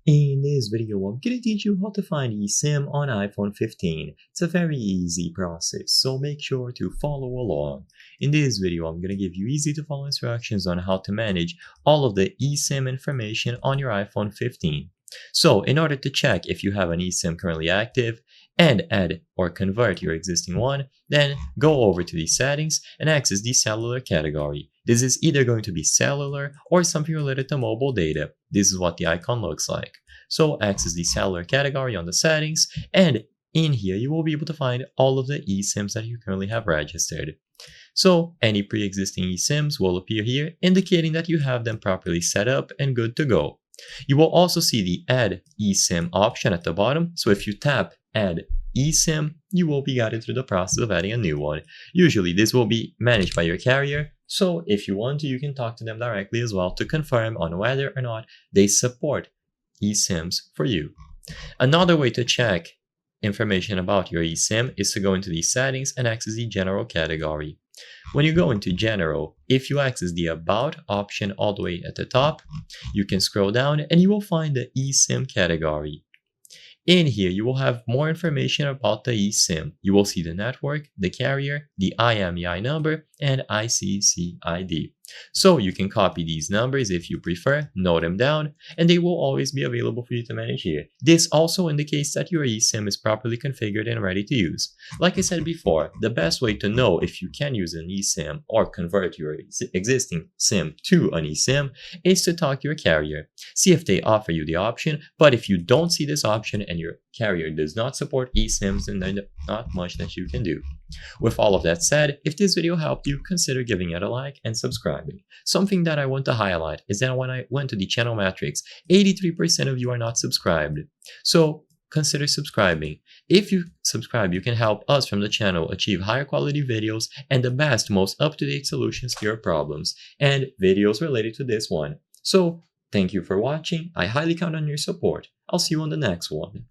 In this video, I'm going to teach you how to find eSIM on iPhone 15. It's a very easy process, so make sure to follow along. In this video, I'm going to give you easy to follow instructions on how to manage all of the eSIM information on your iPhone 15. So, in order to check if you have an eSIM currently active and add or convert your existing one, then go over to the settings and access the cellular category. This is either going to be cellular or something related to mobile data. This is what the icon looks like. So access the cellular category on the settings, and in here you will be able to find all of the eSIMs that you currently have registered. So any pre-existing eSIMs will appear here, indicating that you have them properly set up and good to go. You will also see the Add eSIM option at the bottom, so if you tap Add eSIM, you will be guided through the process of adding a new one. Usually this will be managed by your carrier, so if you want to, you can talk to them directly as well to confirm on whether or not they support eSIMs for you. Another way to check information about your eSIM is to go into the settings and access the general category. When you go into general, if you access the about option all the way at the top, you can scroll down and you will find the eSIM category. In here, you will have more information about the eSIM. You will see the network, the carrier, the IMEI number, and ICC-ID. So you can copy these numbers if you prefer, note them down, and they will always be available for you to manage here. This also indicates that your eSIM is properly configured and ready to use. Like I said before, the best way to know if you can use an eSIM or convert your existing SIM to an eSIM is to talk to your carrier. See if they offer you the option, but if you don't see this option and your carrier does not support eSIMs, then there's not much that you can do. With all of that said, if this video helped you, consider giving it a like and subscribing. Something that I want to highlight is that when I went to the channel metrics, 83% of you are not subscribed. So consider subscribing. If you subscribe, you can help us from the channel achieve higher quality videos and the best, most up-to-date solutions to your problems, and videos related to this one. So thank you for watching. I highly count on your support. I'll see you on the next one.